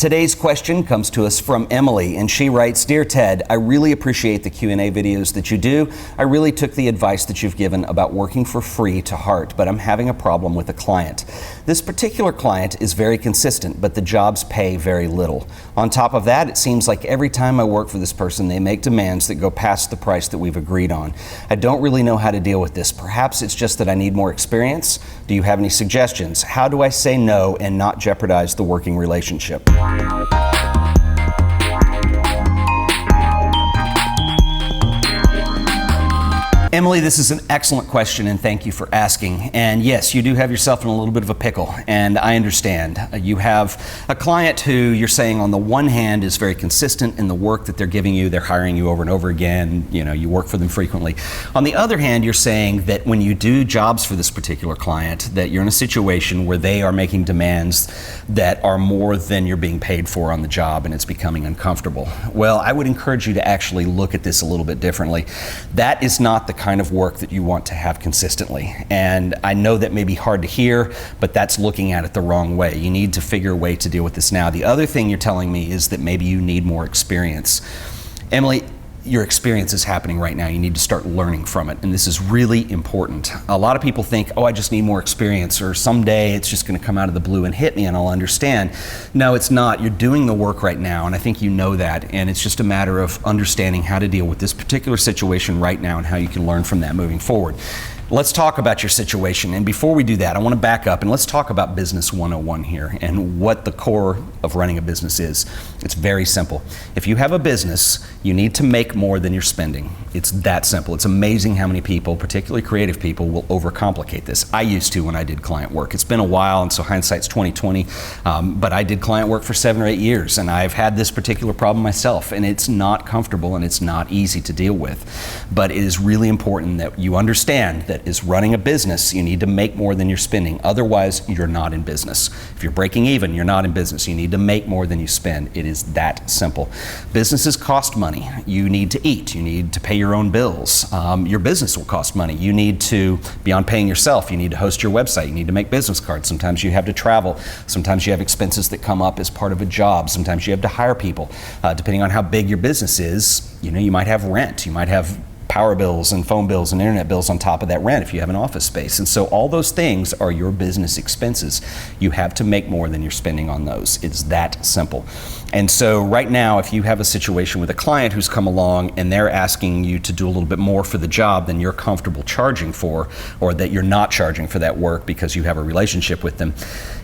Today's question comes to us from Emily, and she writes, "Dear Ted, I really appreciate the Q&A videos that you do. I really took the advice that you've given about working for free to heart, but I'm having a problem with a client. This particular client is very consistent, but the jobs pay very little. On top of that, it seems like every time I work for this person, they make demands that go past the price that we've agreed on. I don't really know how to deal with this. Perhaps it's just that I need more experience. Do you have any suggestions? How do I say no and not jeopardize the working relationship?" Emily, this is an excellent question, and thank you for asking. And yes, you do have yourself in a little bit of a pickle, and I understand. You have a client who you're saying on the one hand is very consistent in the work that they're giving you. They're hiring you over and over again. You work for them frequently. On the other hand, you're saying that when you do jobs for this particular client, that you're in a situation where they are making demands that are more than you're being paid for on the job, and it's becoming uncomfortable. Well, I would encourage you to actually look at this a little bit differently. That is not the kind of work that you want to have consistently. And I know that may be hard to hear, but that's looking at it the wrong way. You need to figure a way to deal with this now. The other thing you're telling me is that maybe you need more experience. Emily, your experience is happening right now. You need to start learning from it, and this is really important. A lot of people think, oh, I just need more experience, or someday it's just going to come out of the blue and hit me and I'll understand. No, it's not. You're doing the work right now, and I think you know that, and it's just a matter of understanding how to deal with this particular situation right now and how you can learn from that moving forward. Let's talk about your situation, and before we do that, I want to back up and let's talk about Business 101 here and what the core of running a business is. It's very simple. If you have a business, you need to make more than you're spending. It's that simple. It's amazing how many people, particularly creative people, will overcomplicate this. I used to when I did client work. It's been a while, and so hindsight's 20/20, but I did client work for 7 or 8 years, and I've had this particular problem myself, and it's not comfortable and it's not easy to deal with. But it is really important that you understand that is running a business, you need to make more than you're spending. Otherwise, you're not in business. If you're breaking even, you're not in business. You need to make more than you spend. It is that simple. Businesses cost money. You need to eat. You need to pay your own bills. Your business will cost money. You need to, beyond paying yourself, you need to host your website. You need to make business cards. Sometimes you have to travel. Sometimes you have expenses that come up as part of a job. Sometimes you have to hire people. Depending on how big your business is, you might have rent. You might have power bills and phone bills and internet bills on top of that rent if you have an office space. And so all those things are your business expenses. You have to make more than you're spending on those. It's that simple. And so right now, if you have a situation with a client who's come along and they're asking you to do a little bit more for the job than you're comfortable charging for, or that you're not charging for that work because you have a relationship with them,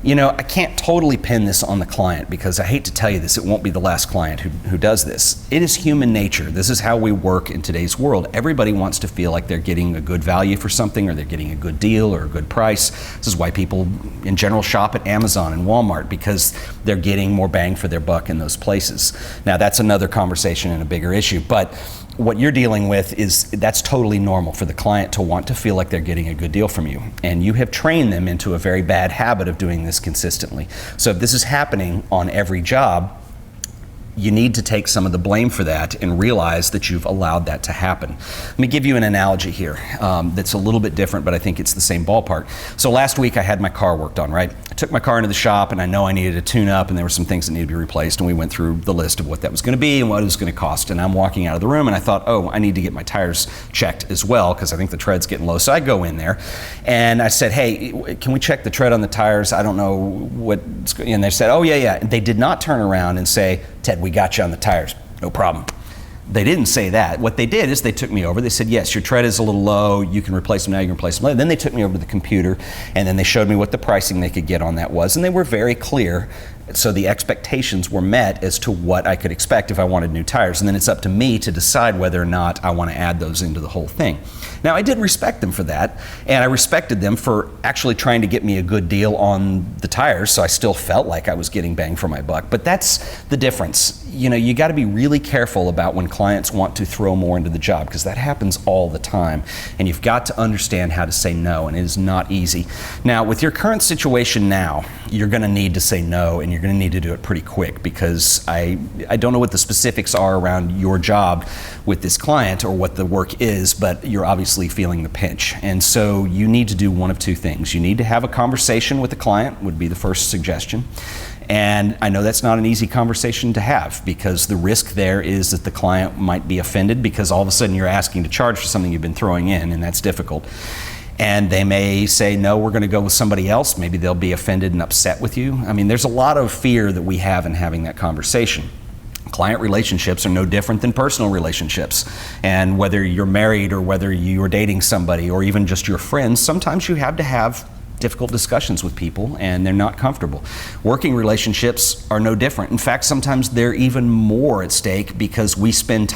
I can't totally pin this on the client, because I hate to tell you this, it won't be the last client who does this. It is human nature. This is how we work in today's world. Everybody wants to feel like they're getting a good value for something, or they're getting a good deal or a good price. This is why people in general shop at Amazon and Walmart, because they're getting more bang for their buck in those places. Now, that's another conversation and a bigger issue, but what you're dealing with is that's totally normal for the client to want to feel like they're getting a good deal from you. And you have trained them into a very bad habit of doing this consistently. So if this is happening on every job, you need to take some of the blame for that and realize that you've allowed that to happen. Let me give you an analogy here that's a little bit different, but I think it's the same ballpark. So last week I had my car worked on, right? I took my car into the shop, and I know I needed a tune-up, and there were some things that needed to be replaced, and we went through the list of what that was going to be and what it was going to cost. And I'm walking out of the room, and I thought, oh, I need to get my tires checked as well, because I think the tread's getting low. So I go in there, and I said, hey, can we check the tread on the tires? I don't know what's going on. And they said, oh, yeah. And they did not turn around and say, Ted, we got you on the tires, no problem. They didn't say that. What they did is they took me over. They said, yes, your tread is a little low. You can replace them now. You can replace them later. Then they took me over to the computer, and then they showed me what the pricing they could get on that was. And they were very clear. So the expectations were met as to what I could expect if I wanted new tires. And then it's up to me to decide whether or not I want to add those into the whole thing. Now, I did respect them for that, and I respected them for actually trying to get me a good deal on the tires, so I still felt like I was getting bang for my buck. But that's the difference. You got to be really careful about when clients want to throw more into the job, because that happens all the time, and you've got to understand how to say no, and it is not easy. Now, with your current situation now, you're going to need to say no, and you're going to need to do it pretty quick, because I don't know what the specifics are around your job with this client or what the work is, but you're obviously feeling the pinch. And so you need to do one of two things. You need to have a conversation with the client, would be the first suggestion. And I know that's not an easy conversation to have, because the risk there is that the client might be offended because all of a sudden you're asking to charge for something you've been throwing in, and that's difficult. And they may say, no, we're going to go with somebody else. Maybe they'll be offended and upset with you. I mean, there's a lot of fear that we have in having that conversation. Client relationships are no different than personal relationships. And whether you're married or whether you're dating somebody or even just your friends, sometimes you have to have difficult discussions with people and they're not comfortable. Working relationships are no different. In fact, sometimes they're even more at stake because we spend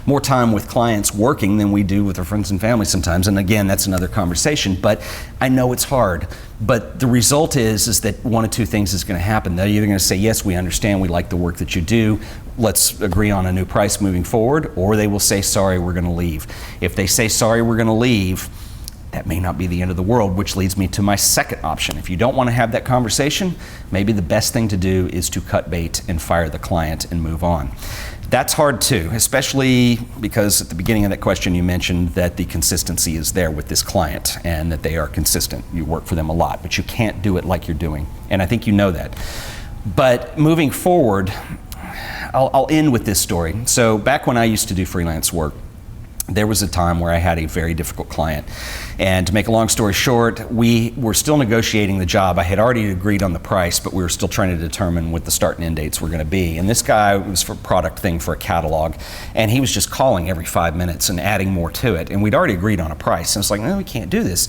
more time with clients working than we do with our friends and family sometimes. And again, that's another conversation, but I know it's hard. But the result is that one of two things is going to happen. They're either going to say, yes, we understand, we like the work that you do, let's agree on a new price moving forward, or they will say, sorry, we're going to leave. If they say, sorry, we're going to leave, that may not be the end of the world, which leads me to my second option. If you don't want to have that conversation, maybe the best thing to do is to cut bait and fire the client and move on. That's hard too, especially because at the beginning of that question you mentioned that the consistency is there with this client and that they are consistent. You work for them a lot, but you can't do it like you're doing. And I think you know that. But moving forward, I'll end with this story. So back when I used to do freelance work, there was a time where I had a very difficult client. And to make a long story short, we were still negotiating the job. I had already agreed on the price, but we were still trying to determine what the start and end dates were going to be. And this guy was for a product thing for a catalog, and he was just calling every 5 minutes and adding more to it. And we'd already agreed on a price. And it's like, no, we can't do this.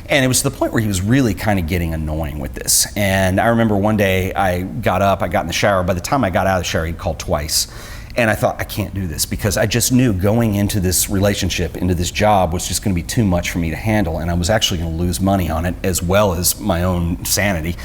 And it was to the point where he was really kind of getting annoying with this. And I remember one day I got up, I got in the shower. By the time I got out of the shower, he'd called twice. And I thought, I can't do this, because I just knew going into this relationship, into this job, was just going to be too much for me to handle, and I was actually going to lose money on it as well as my own sanity.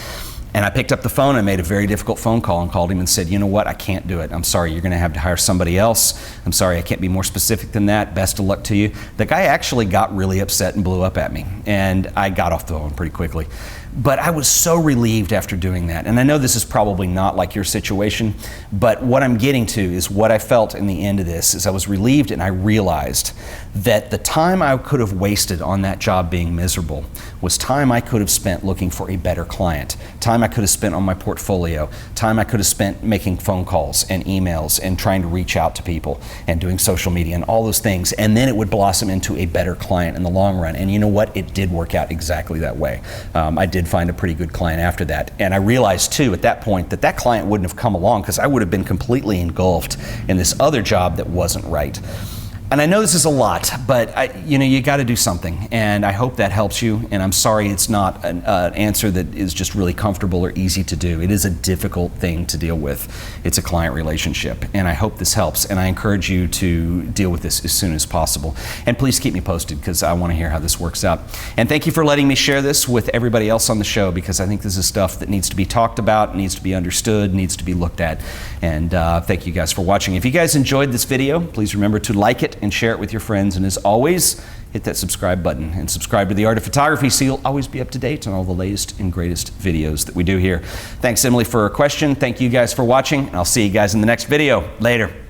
And I picked up the phone and made a very difficult phone call and called him and said, you know what, I can't do it. I'm sorry, you're going to have to hire somebody else. I'm sorry, I can't be more specific than that. Best of luck to you. The guy actually got really upset and blew up at me, and I got off the phone pretty quickly. But I was so relieved after doing that. And I know this is probably not like your situation, but what I'm getting to is what I felt in the end of this is I was relieved, and I realized that the time I could have wasted on that job being miserable was time I could have spent looking for a better client, time I could have spent on my portfolio, time I could have spent making phone calls and emails and trying to reach out to people and doing social media and all those things. And then it would blossom into a better client in the long run. And you know what? It did work out exactly that way. I did find a pretty good client after that. And I realized too at that point that that client wouldn't have come along, because I would have been completely engulfed in this other job that wasn't right. And I know this is a lot, but you got to do something, and I hope that helps you. And I'm sorry it's not an answer that is just really comfortable or easy to do. It is a difficult thing to deal with. It's a client relationship, and I hope this helps. And I encourage you to deal with this as soon as possible. And please keep me posted, because I want to hear how this works out. And thank you for letting me share this with everybody else on the show, because I think this is stuff that needs to be talked about, needs to be understood, needs to be looked at. And thank you guys for watching. If you guys enjoyed this video, please remember to like it and share it with your friends. And as always, hit that subscribe button and subscribe to The Art of Photography so you'll always be up to date on all the latest and greatest videos that we do here. Thanks, Emily, for her question. Thank you guys for watching, and I'll see you guys in the next video. Later.